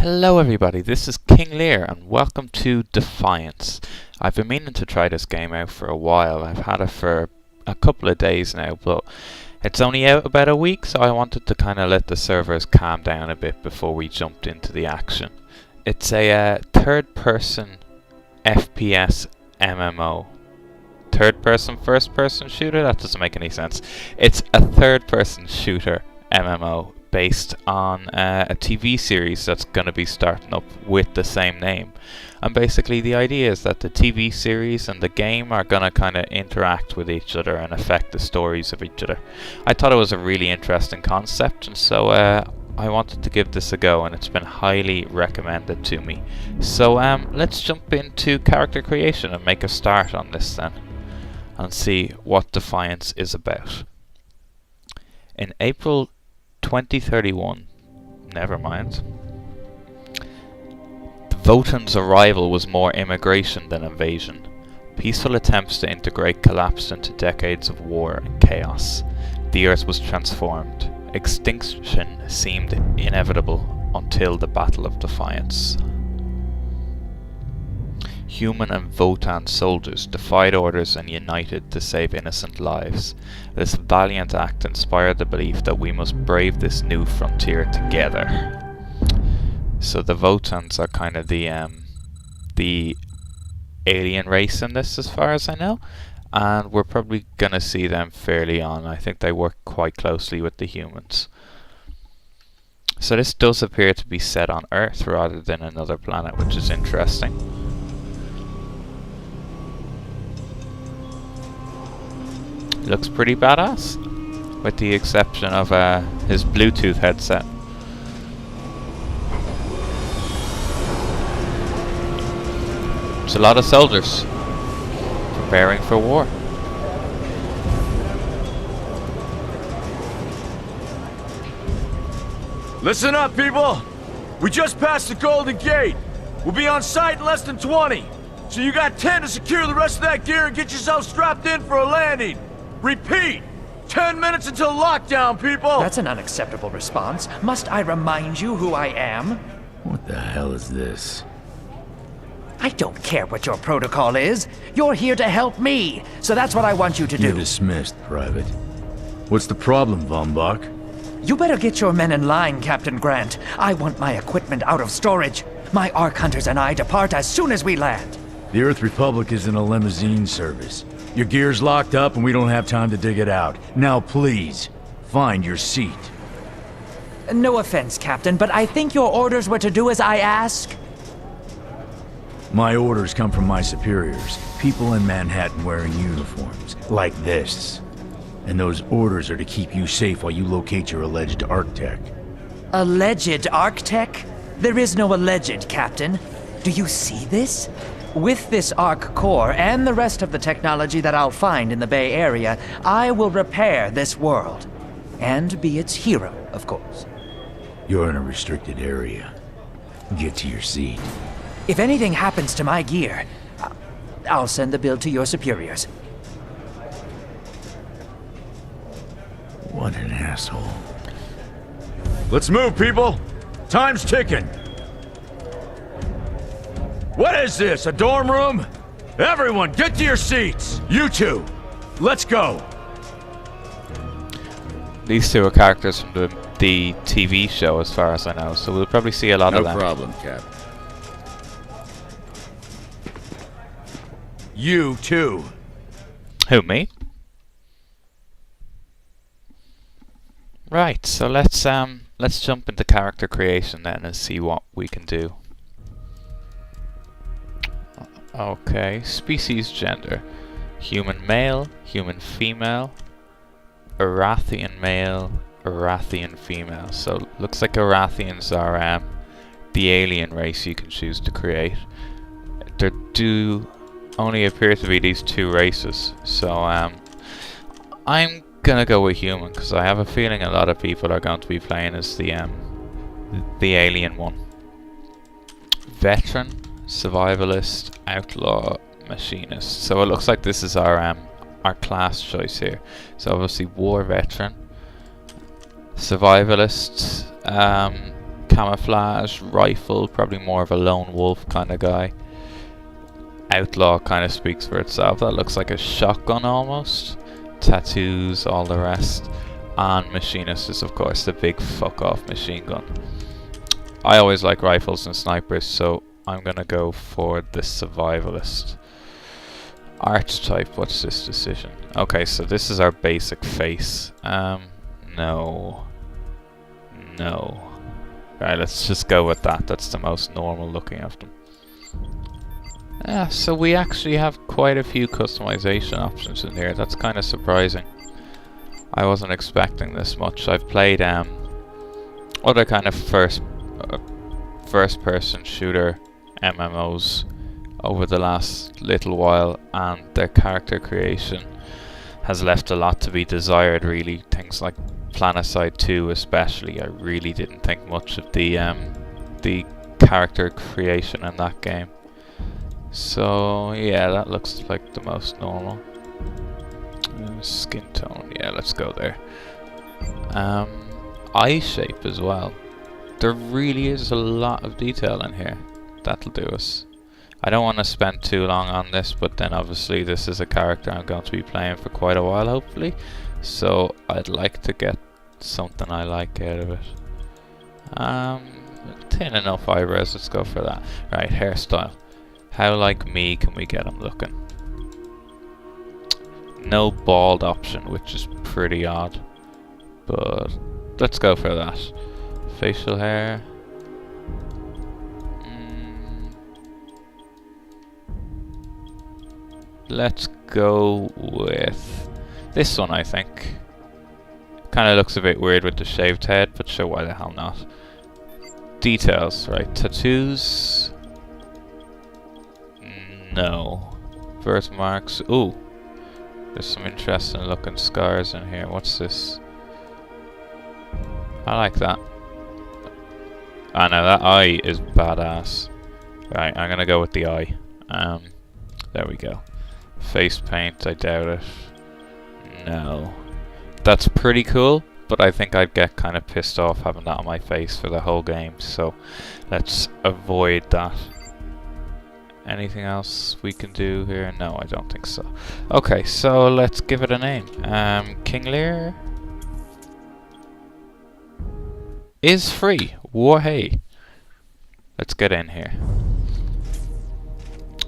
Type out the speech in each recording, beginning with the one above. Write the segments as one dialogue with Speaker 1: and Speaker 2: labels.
Speaker 1: Hello everybody, this is King Lear and welcome to Defiance. I've been meaning to try this game out for a while. I've had it for a couple of days now, but it's only out about a week, so I wanted to kind of let the servers calm down a bit before we jumped into the action. It's a third-person FPS MMO. Third-person, first-person shooter? That doesn't make any sense. It's a third-person shooter MMO based on a TV series that's going to be starting up with the same name. And basically the idea is that the TV series and the game are going to kind of interact with each other and affect the stories of each other. I thought it was a really interesting concept, and so I wanted to give this a go, and it's been highly recommended to me. So let's jump into character creation and make a start on this then, and see what Defiance is about. In April 2031, never mind. The Votan's arrival was more immigration than invasion. Peaceful attempts to integrate collapsed into decades of war and chaos. The Earth was transformed. Extinction seemed inevitable until the Battle of Defiance. Human and Votan soldiers defied orders and united to save innocent lives. This valiant act inspired the belief that we must brave this new frontier together. So the Votans are kind of the alien race in this, as far as I know, and we're probably gonna see them fairly on. I think they work quite closely with the humans. So this does appear to be set on Earth rather than another planet, which is interesting. Looks pretty badass, with the exception of his Bluetooth headset. It's a lot of soldiers preparing for war.
Speaker 2: Listen up, people! We just passed the Golden Gate. We'll be on site in less than 20. So you got 10 to secure the rest of that gear and get yourself strapped in for a landing. Repeat! 10 minutes until lockdown, people!
Speaker 3: That's an unacceptable response. Must I remind you who I am?
Speaker 4: What the hell is this?
Speaker 3: I don't care what your protocol is. You're here to help me, so that's what I want you to do.
Speaker 4: You're dismissed, Private. What's the problem, Von Bach?
Speaker 3: You better get your men in line, Captain Grant. I want my equipment out of storage. My Ark Hunters and I depart as soon as we land.
Speaker 4: The Earth Republic is in a limousine service. Your gear's locked up and we don't have time to dig it out. Now please, find your seat.
Speaker 3: No offense, Captain, but I think your orders were to do as I ask.
Speaker 4: My orders come from my superiors. People in Manhattan wearing uniforms, like this. And those orders are to keep you safe while you locate your alleged Arctech.
Speaker 3: Alleged Arctech? There is no alleged, Captain. Do you see this? With this Ark core and the rest of the technology that I'll find in the Bay Area, I will repair this world. And be its hero, of course.
Speaker 4: You're in a restricted area. Get to your seat.
Speaker 3: If anything happens to my gear, I'll send the bill to your superiors.
Speaker 4: What an asshole.
Speaker 2: Let's move, people! Time's ticking! What is this, a dorm room? Everyone, get to your seats! You two, let's go!
Speaker 1: These two are characters from the TV show, as far as I know, so we'll probably see a lot of them.
Speaker 5: No problem, Cap.
Speaker 2: You too.
Speaker 1: Who, me? Right, so let's jump into character creation then and see what we can do. Okay, species gender. Human male, human female, Arathian male, Arathian female. So looks like Arathians are the alien race you can choose to create. There do only appear to be these two races, so I'm gonna go with human because I have a feeling a lot of people are going to be playing as the alien one. Veteran, survivalist, outlaw, machinist. So it looks like this is our class choice here. So obviously war veteran, survivalist, camouflage rifle, probably more of a lone wolf kind of guy. Outlaw kind of speaks for itself. That looks like a shotgun almost. Tattoos, all the rest. And machinist is of course the big fuck off machine gun. I always like rifles and snipers, so I'm gonna go for the survivalist. Archetype, what's this decision? Okay, so this is our basic face. No. No. Right, let's just go with that. That's the most normal looking of them. Yeah, so we actually have quite a few customization options in here. That's kind of surprising. I wasn't expecting this much. I've played other kind of first person shooter MMOs over the last little while, and their character creation has left a lot to be desired, really. Things like Planetside 2 especially, I really didn't think much of the character creation in that game. So yeah, that looks like the most normal. Skin tone, yeah, let's go there. Eye shape as well. There really is a lot of detail in here. That'll do us. I don't want to spend too long on this, but then obviously this is a character I'm going to be playing for quite a while, hopefully. So I'd like to get something I like out of it. Thin enough eyebrows, let's go for that. Right, hairstyle. How like me can we get him looking? No bald option, which is pretty odd, but let's go for that. Facial hair. Let's go with this one, I think. Kind of looks a bit weird with the shaved head, but sure, why the hell not? Details, right? Tattoos. No. Birthmarks. Ooh. There's some interesting looking scars in here. What's this? I like that. Ah, no, that eye is badass. Right, I'm gonna go with the eye. There we go. Face paint, I doubt it. No. That's pretty cool, but I think I'd get kind of pissed off having that on my face for the whole game, so let's avoid that. Anything else we can do here? No, I don't think so. Okay, so let's give it a name. King Lear is free. Whoa-hey. Let's get in here.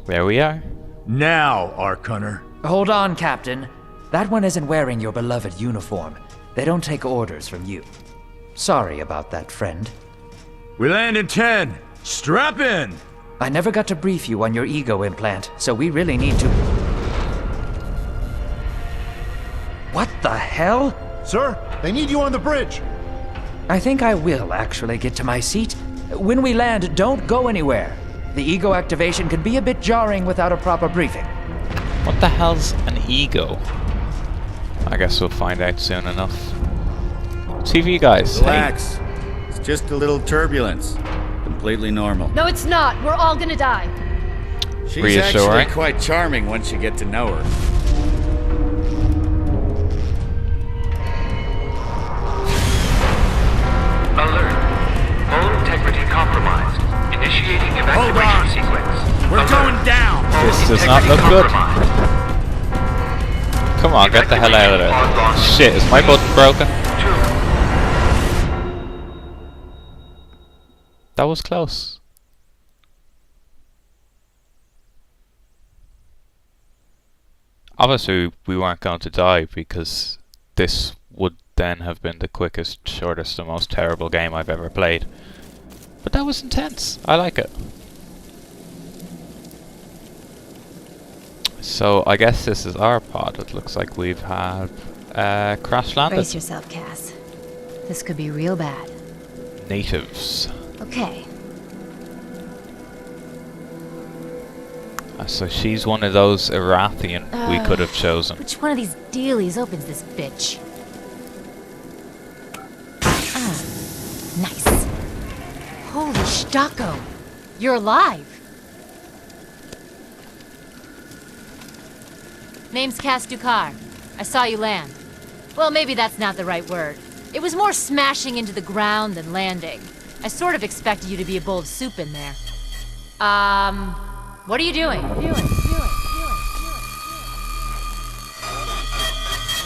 Speaker 1: There we are.
Speaker 4: Now, Ark Hunter.
Speaker 3: Hold on, Captain. That one isn't wearing your beloved uniform. They don't take orders from you. Sorry about that, friend.
Speaker 2: We land in 10. Strap in.
Speaker 3: I never got to brief you on your ego implant, so we really need to... What the hell?
Speaker 5: Sir, they need you on the bridge.
Speaker 3: I think I will actually get to my seat. When we land, don't go anywhere. The ego activation can be a bit jarring without a proper briefing.
Speaker 1: What the hell's an ego? I guess we'll find out soon enough. TV guys,
Speaker 6: relax. Hey. It's just a little turbulence. Completely normal.
Speaker 7: No, it's not. We're all gonna die.
Speaker 6: She's
Speaker 1: reassuring.
Speaker 6: Actually quite charming once you get to know her.
Speaker 8: Alert. Hull integrity compromised. Initiating evacuation sequence.
Speaker 2: We're going down.
Speaker 1: This does not look good. Come on, get the hell out of there. Shit, is my button broken? That was close. Obviously, we weren't going to die because this would then have been the quickest, shortest, and most terrible game I've ever played. But that was intense. I like it. So I guess this is our pod. It looks like we've had crash landed.
Speaker 7: Brace yourself, Cass. This could be real bad.
Speaker 1: Natives.
Speaker 7: Okay.
Speaker 1: So she's one of those Erathian we could have chosen.
Speaker 7: Which one of these dealies opens this bitch? Ah, nice. Holy Stocko. You're alive. Name's Cass Dukar. I saw you land. Well, maybe that's not the right word. It was more smashing into the ground than landing. I sort of expected you to be a bowl of soup in there. What are you doing?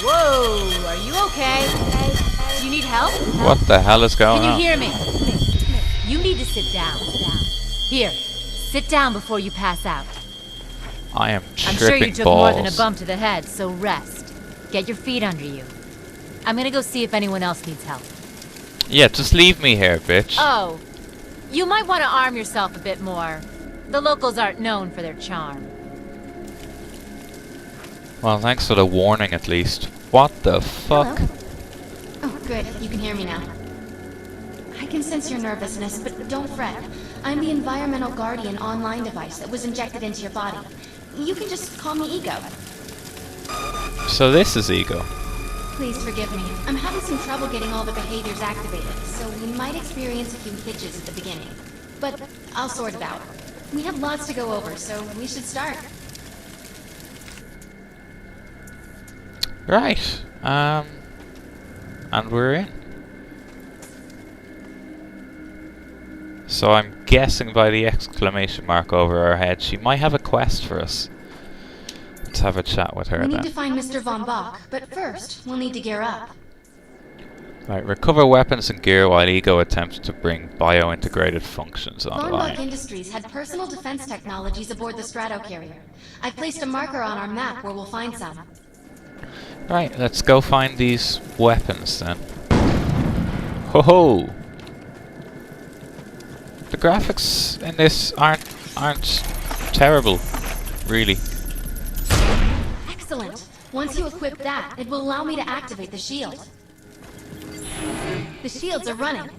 Speaker 7: Whoa, are you okay? Do you need help?
Speaker 1: What the hell is going
Speaker 7: Can
Speaker 1: on?
Speaker 7: you hear me? You need to sit down. Here, sit down before you pass out.
Speaker 1: I am
Speaker 7: I'm
Speaker 1: tripping
Speaker 7: sure you took
Speaker 1: balls.
Speaker 7: more than a bump to the head, so rest. Get your feet under you. I'm gonna go see if anyone else needs help.
Speaker 1: Yeah, just leave me here, bitch.
Speaker 7: Oh, you might want to arm yourself a bit more. The locals aren't known for their charm.
Speaker 1: Well, thanks for the warning at least. What the fuck?
Speaker 9: Hello? Oh, good. You can hear me now. I can sense your nervousness, but don't fret. I'm the Environmental Guardian online device that was injected into your body. You can just call me Ego.
Speaker 1: So this is Ego.
Speaker 9: Please forgive me. I'm having some trouble getting all the behaviors activated, so we might experience a few hitches at the beginning. But I'll sort it out. We have lots to go over, so we should start.
Speaker 1: Right. And we're in. So I'm guessing by the exclamation mark over our head, she might have a quest for us. Let's have a chat with her
Speaker 9: We need
Speaker 1: then.
Speaker 9: to find Mr. Von Bach, but first, we'll need to gear up.
Speaker 1: Right, recover weapons and gear while Ego attempts to bring bio-integrated functions
Speaker 9: Von Bach
Speaker 1: online.
Speaker 9: Industries had personal defense technologies aboard the Stratocarrier. I placed a marker on our map where we'll find some.
Speaker 1: Right, let's go find these weapons then. Ho ho! The graphics in this aren't terrible, really.
Speaker 9: Excellent. Once you equip that, it will allow me to activate the shield. The shields are running.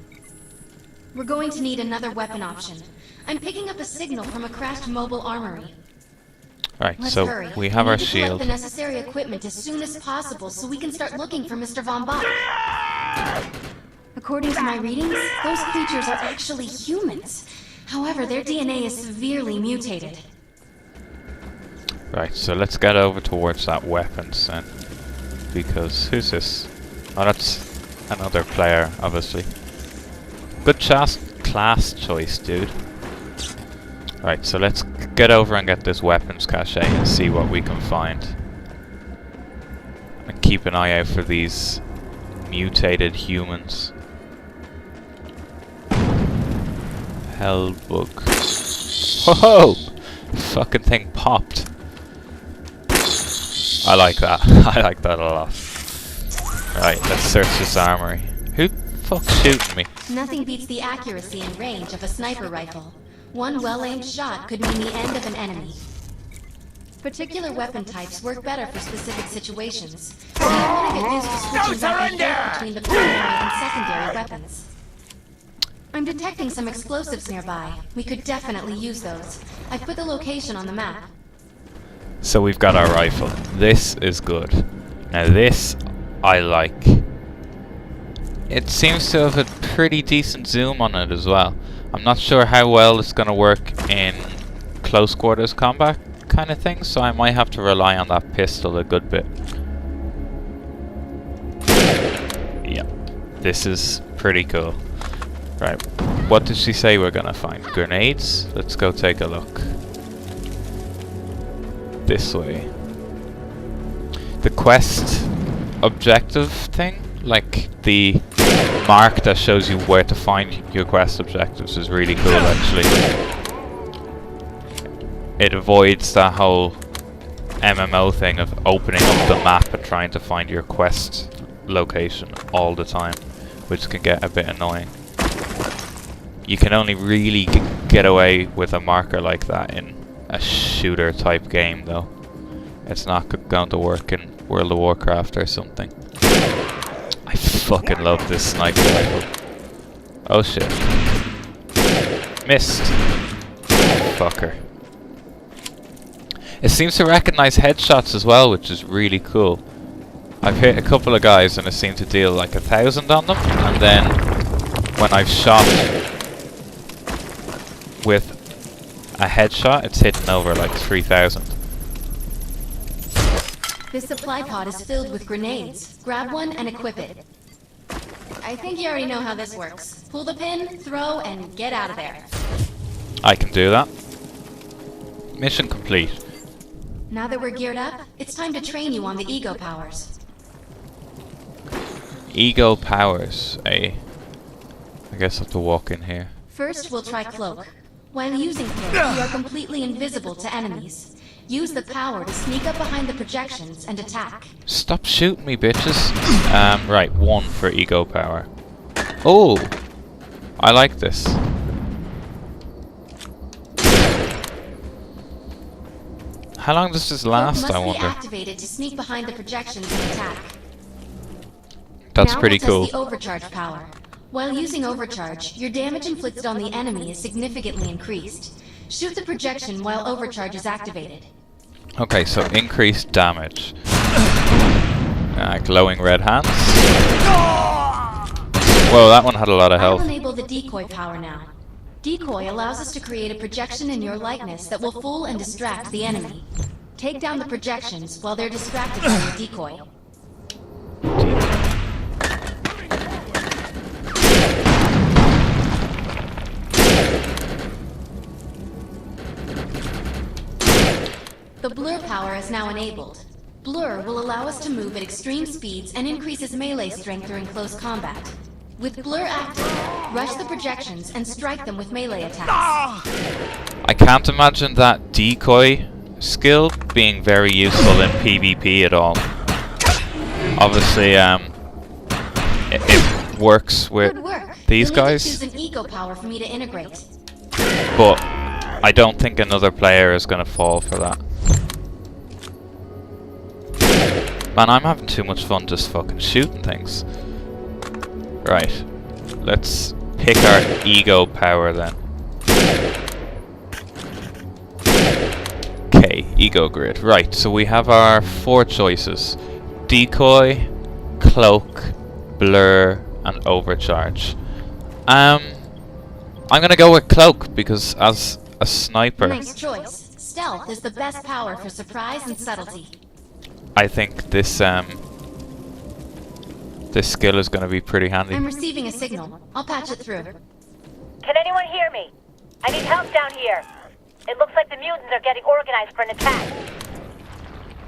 Speaker 9: We're going to need another weapon option. I'm picking up a signal from a crashed mobile armory.
Speaker 1: Right,
Speaker 9: Let's
Speaker 1: so
Speaker 9: hurry.
Speaker 1: we have our
Speaker 9: need to collect
Speaker 1: shield.
Speaker 9: the necessary equipment as soon as possible so we can start looking for Mr. Von Bach. According to my readings, those creatures are actually humans. However, their DNA is severely mutated.
Speaker 1: Right, so let's get over towards that weapons then. Because, who's this? Oh, that's another player, obviously. Good class choice, dude. Right, so let's get over and get this weapons cache and see what we can find. And keep an eye out for these mutated humans. Hellbug. Whoa! Fucking thing popped. I like that. I like that a lot. Right, let's search this armory. Who the fuck's shooting me?
Speaker 9: Nothing beats the accuracy and range of a sniper rifle. One well-aimed shot could mean the end of an enemy. Particular weapon types work better for specific situations, so you want to get used to switching back and forth between the primary and secondary weapons. I'm detecting some explosives nearby. We could definitely use those. I've put the location on the map.
Speaker 1: So we've got our rifle. This is good. Now this, I like. It seems to have a pretty decent zoom on it as well. I'm not sure how well it's going to work in close quarters combat kind of thing, so I might have to rely on that pistol a good bit. Yeah, this is pretty cool. Right, what did she say we're going to find? Grenades? Let's go take a look. This way. The quest objective thing, like the mark that shows you where to find your quest objectives, is really cool actually. It avoids that whole MMO thing of opening up the map and trying to find your quest location all the time, which can get a bit annoying. You can only really get away with a marker like that in a shooter type game though. It's not going to work in World of Warcraft or something. I fucking love this sniper rifle. Oh shit. Missed. Fucker. It seems to recognize headshots as well, which is really cool. I've hit a couple of guys and it seemed to deal like 1,000 on them, and then when I've shot with a headshot, it's hitting over like 3,000.
Speaker 9: This supply pod is filled with grenades. Grab one and equip it. I think you already know how this works. Pull the pin, throw, and get out of there.
Speaker 1: I can do that. Mission complete.
Speaker 9: Now that we're geared up, it's time to train you on the ego powers.
Speaker 1: Ego powers, eh? I guess I have to walk in here.
Speaker 9: First, we'll try Cloak. While using Cloak, you are completely invisible to enemies. Use the power to sneak up behind the projections and attack.
Speaker 1: Stop shooting me, bitches. Right, 1 for ego power. Oh! I like this. How long does this last, I
Speaker 9: Cloak must be
Speaker 1: wonder?
Speaker 9: activated to sneak behind the projections and attack.
Speaker 1: That's
Speaker 9: Now
Speaker 1: pretty
Speaker 9: we'll
Speaker 1: cool.
Speaker 9: test the overcharge power. While using overcharge, your damage inflicted on the enemy is significantly increased. Shoot the projection while overcharge is activated.
Speaker 1: Okay, so increased damage. Glowing red hands. Whoa, that one had a lot of
Speaker 9: I'll
Speaker 1: health.
Speaker 9: enable the decoy power now. Decoy allows us to create a projection in your likeness that will fool and distract the enemy. Take down the projections while they're distracted by your decoy. The blur power is now enabled. Blur will allow us to move at extreme speeds and increases melee strength during close combat. With Blur active, rush the projections and strike them with melee attacks.
Speaker 1: I can't imagine that decoy skill being very useful in PvP at all. Obviously, it works with
Speaker 9: Good work.
Speaker 1: these
Speaker 9: You'll need to
Speaker 1: guys,
Speaker 9: choose an ego power for me to integrate.
Speaker 1: but I don't think another player is going to fall for that. Man, I'm having too much fun just fucking shooting things. Right, let's pick our ego power then. Okay, ego grid. Right, so we have our 4 choices. Decoy, cloak, blur, and overcharge. I'm gonna go with cloak because as a sniper,
Speaker 9: Nice choice. Stealth is the best power for surprise and subtlety.
Speaker 1: I think this this skill is gonna be pretty handy.
Speaker 9: I'm receiving a signal. I'll patch it through.
Speaker 10: Can anyone hear me? I need help down here. It looks like the mutants are getting organized for an attack.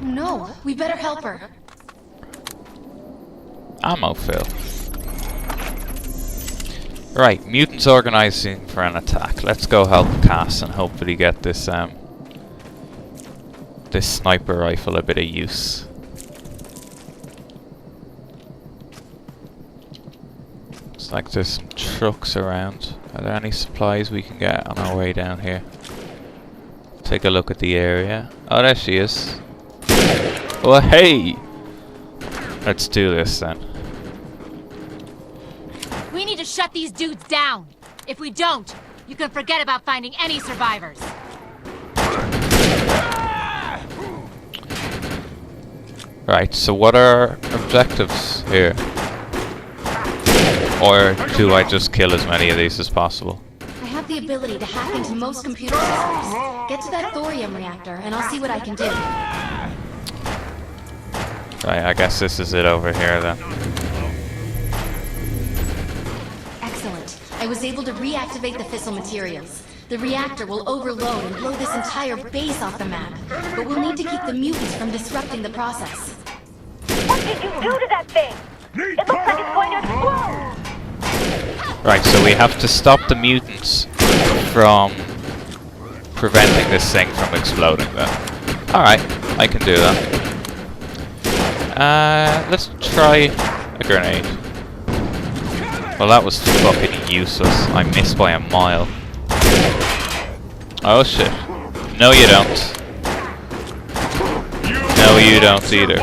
Speaker 9: No, we better help her.
Speaker 1: Ammo fill. Right, mutants organizing for an attack. Let's go help Cass and hopefully get this this sniper rifle a bit of use. Looks like there's some trucks around. Are there any supplies we can get on our way down here? Take a look at the area. Oh, there she is. Oh, hey! Let's do this then.
Speaker 7: We need to shut these dudes down. If we don't, you can forget about finding any survivors.
Speaker 1: Right, so what are our objectives here? Or do I just kill as many of these as possible?
Speaker 9: I have the ability to hack into most computer systems. Get to that thorium reactor, and I'll see what I can do.
Speaker 1: Right, I guess this is it over here then.
Speaker 9: Excellent. I was able to reactivate the fissile materials. The reactor will overload and blow this entire base off the map. But we'll need to keep the mutants from disrupting the process.
Speaker 10: What did you do to that thing? It looks like it's going to explode!
Speaker 1: Right, so we have to stop the mutants from preventing this thing from exploding then. Alright, I can do that. Let's try a grenade. Well, that was fucking useless. I missed by a mile. Oh shit. No you don't. No you don't either.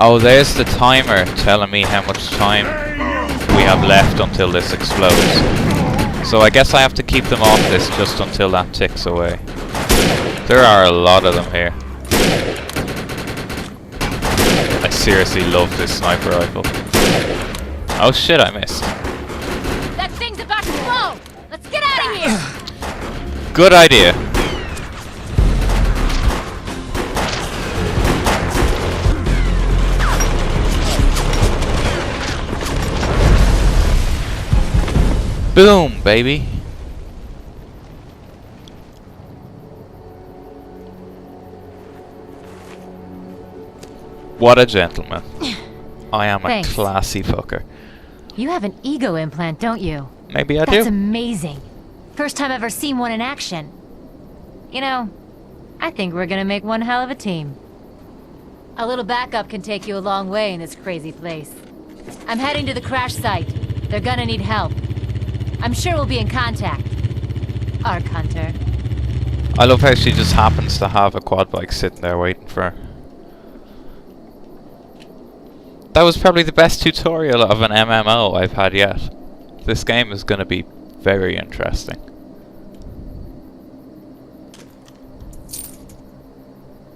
Speaker 1: Oh, there's the timer telling me how much time we have left until this explodes. So I guess I have to keep them off this just until that ticks away. There are a lot of them here. I seriously love this sniper rifle. Oh shit, I missed.
Speaker 7: That thing's about to blow! Let's get out of here!
Speaker 1: Good idea. Boom, baby. What a gentleman. I am a
Speaker 7: Thanks.
Speaker 1: classy fucker.
Speaker 7: You have an ego implant, don't you?
Speaker 1: Maybe I
Speaker 7: That's
Speaker 1: do.
Speaker 7: amazing. First time I've ever seen one in action. You know, I think we're gonna make one hell of a team. A little backup can take you a long way in this crazy place. I'm heading to the crash site. They're gonna need help. I'm sure we'll be in contact. Arc Hunter.
Speaker 1: I love how she just happens to have a quad bike sitting there waiting for her. That was probably the best tutorial of an MMO I've had yet. This game is going to be very interesting.